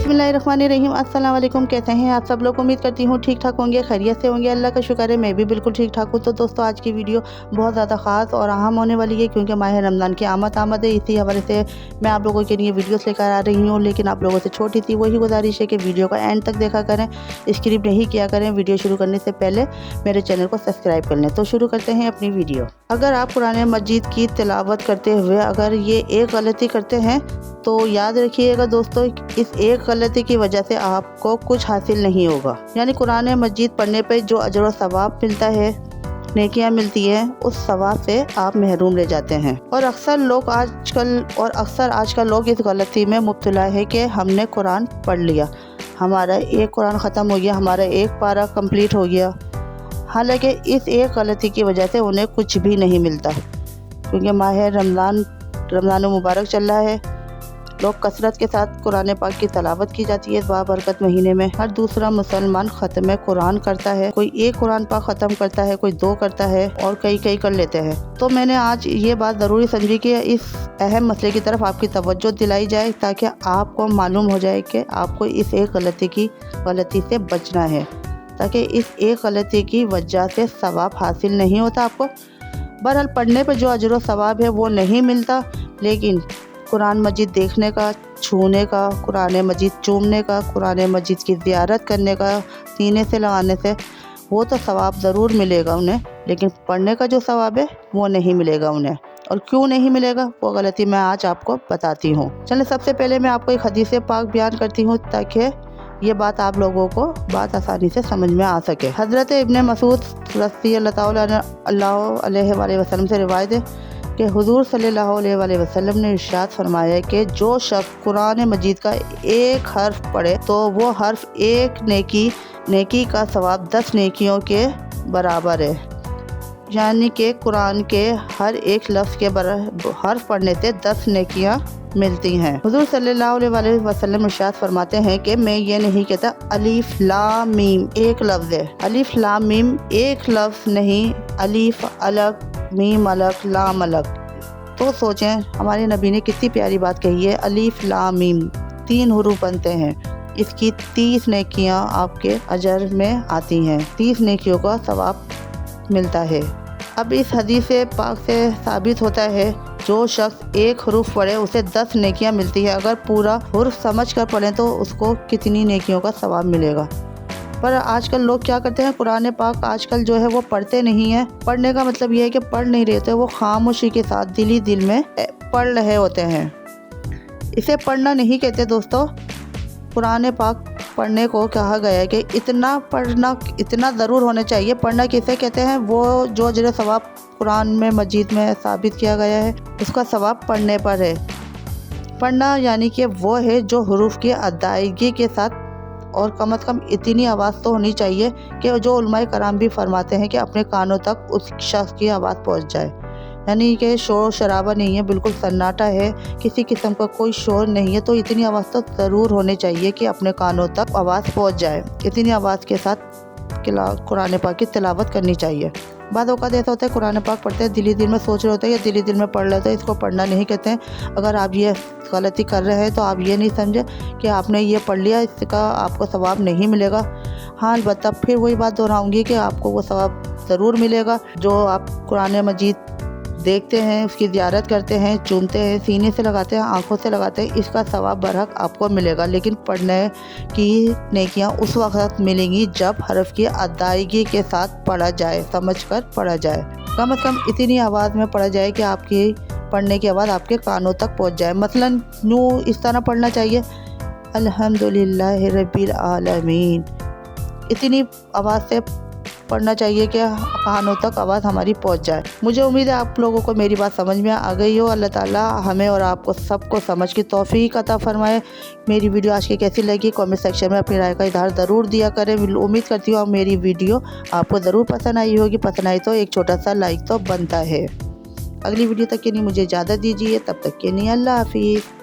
बिस्मिल्लाहिर्रहमानिर्रहीम। अस्सलाम वालेकुम। कैसे हैं आप सब लोग? उम्मीद करती हूँ ठीक ठाक होंगे, खैरियत से होंगे। अल्लाह का शुक्र है मैं भी बिल्कुल ठीक ठाक हूँ। तो दोस्तों आज की वीडियो बहुत ज़्यादा ख़ास और अहम होने वाली है क्योंकि माह रमज़ान की आमद है। इसी हवाले से मैं आप लोगों के लिए वीडियोस लेकर आ रही हूँ। लेकिन आप लोगों से छोटी सी वही गुजारिश है कि वीडियो का एंड तक देखा करें, स्किप नहीं किया करें। वीडियो शुरू करने से पहले मेरे चैनल को सब्सक्राइब कर लें। तो शुरू करते हैं अपनी वीडियो। अगर आप कुरान मजीद की तिलावत करते हुए अगर ये एक गलती करते हैं तो याद रखिएगा दोस्तों, इस एक गलती की वजह से आपको कुछ हासिल नहीं होगा। यानी कुरान मजीद पढ़ने पे जो अजर व सवाब मिलता है, नेकियां मिलती हैं, उस सवाब से आप महरूम रह जाते हैं। और अक्सर आजकल लोग इस गलती में मुब्तला है कि हमने कुरान पढ़ लिया, हमारा एक कुरान ख़त्म हो गया, हमारा एक पारा कंप्लीट हो गया। हालांकि इस एक गलती की वजह से उन्हें कुछ भी नहीं मिलता क्योंकि माह रमज़ान मुबारक चल रहा है। लोग कसरत के साथ कुरान पाक की तलावत की जाती है इस बाबरकत महीने में। हर दूसरा मुसलमान ख़त्म कुरान करता है, कोई एक कुरान पाक ख़त्म करता है, कोई दो करता है और कई कर लेते हैं। तो मैंने आज ये बात ज़रूरी समझी कि इस अहम मसले की तरफ आपकी तवज्जो दिलाई जाए ताकि आपको मालूम हो जाए कि आपको इस एक गलती से बचना है, ताकि इस एक गलती की वजह से सवाब हासिल नहीं होता आपको। बहरहाल पढ़ने पर जो अजर व सवाब है वो नहीं मिलता, लेकिन कुरान मजीद देखने का, छूने का, कुरान मजीद चूमने का, कुरान मजीद की ज़ियारत करने का, सीने से लगाने से वो तो सवाब ज़रूर मिलेगा उन्हें, लेकिन पढ़ने का जो सवाब है वो नहीं मिलेगा उन्हें। और क्यों नहीं मिलेगा वो गलती मैं आज आपको बताती हूँ। चलिए सबसे पहले मैं आपको एक हदीस पाक बयान करती हूँ ताकि ये बात आप लोगों को बात आसानी से समझ में आ सके। हज़रत इब्न मसूद रज़ी अल्लाह अलैहि वसल्लम से रिवायत है कि हुज़ूर सल्लल्लाहु अलैहि वसल्लम ने इरशाद फरमाया कि जो शख्स कुरान मजीद का एक हर्फ पढ़े तो वो हर्फ एक नेकी का सवाब 10 नेकियों के बराबर है। यानी कि कुरान के हर एक लफ्ज़ के हर्फ पढ़ने से 10 नेकियां मिलती हैं। हुज़ूर सल्लल्लाहु अलैहि वसल्लम इरशाद फरमाते हैं कि मैं ये नहीं कहता अलिफ लाम मीम एक लफ्ज़ है, अलिफ लाम मीम एक लफ्ज़ नहीं, अलिफ अलग, मीम अलग, लाम अलग। तो सोचें हमारे नबी ने कितनी प्यारी बात कही है। अलिफ लाम मीम 3 हुरूफ बनते हैं, इसकी 30 नेकियां आपके अजर में आती हैं, 30 नेकियों का सवाब मिलता है। अब इस हदीस पाक से साबित होता है जो शख्स एक हुरूफ पढ़े उसे 10 नेकियां मिलती है। अगर पूरा हुरूफ समझ कर पढ़ें तो उसको कितनी नेकियों का सवाब मिलेगा। पर आजकल लोग क्या करते हैं, कुरान पाक आजकल जो है वो पढ़ते नहीं हैं। पढ़ने का मतलब ये है कि पढ़ नहीं रहे थे, वो खामोशी के साथ दिल में पढ़ रहे होते हैं। इसे पढ़ना नहीं कहते दोस्तों। कुरान पाक पढ़ने को कहा गया है कि इतना पढ़ना इतना ज़रूर होना चाहिए। पढ़ना किसे कहते हैं? वो जो अजर सवाब कुरान में मजीद में साबित किया गया है उसका सवाब पढ़ने पर है। पढ़ना यानी कि वो है जो हुरूफ की अदायगी के साथ, और कम से कम इतनी आवाज़ तो होनी चाहिए कि जो उलमाए कराम भी फरमाते हैं कि अपने कानों तक उस शख्स की आवाज़ पहुंच जाए। यानी कि शोर शराबा नहीं है, बिल्कुल सन्नाटा है, किसी किस्म का कोई शोर नहीं है। तो इतनी आवाज़ तो ज़रूर होनी चाहिए कि अपने कानों तक आवाज़ पहुंच जाए। इतनी आवाज़ के साथ कुरान पाक की तिलावत करनी चाहिए। बाद औक़ात ऐसा होता है कुरान पाक पढ़ते हैं, दिल में सोच रहे होते हैं या दिल में पढ़ रहे होते हैं, इसको पढ़ना नहीं कहते हैं। अगर आप ये गलती कर रहे हैं तो आप ये नहीं समझे कि आपने ये पढ़ लिया, इसका आपको सवाब नहीं मिलेगा। हाँ अलबत्ता फिर वही बात दोहराऊँगी कि आपको वो सवाब ज़रूर मिलेगा जो आप कुरान मजीद देखते हैं, उसकी ज़ियारत करते हैं, चूमते हैं, सीने से लगाते हैं, आँखों से लगाते हैं, इसका सवाब बरहक आपको मिलेगा। लेकिन पढ़ने की नेकियां उस वक्त मिलेंगी जब हरफ की अदायगी के साथ पढ़ा जाए, समझकर पढ़ा जाए। कम से कम इतनी आवाज़ में पढ़ा जाए कि आपकी पढ़ने की आवाज़ आपके कानों तक पहुंच जाए। मसलन यूँ इस तरह पढ़ना चाहिए, अल्हम्दुलिल्लाहि रब्बिल आलमीन। इतनी आवाज़ से पढ़ना चाहिए कि कानों तक आवाज़ हमारी पहुंच जाए। मुझे उम्मीद है आप लोगों को मेरी बात समझ में आ गई हो। अल्लाह ताला हमें और आपको सबको समझ की तौफीक अता फरमाए। मेरी वीडियो आज की कैसी लगी कमेंट सेक्शन में अपनी राय का इज़हार ज़रूर दिया करें। उम्मीद करती हूँ मेरी वीडियो आपको ज़रूर पसंद आई होगी। पसंद आई तो एक छोटा सा लाइक तो बनता है। अगली वीडियो तक के लिए मुझे इजाज़त दीजिए, तब तक के लिए अल्लाह हाफिज़।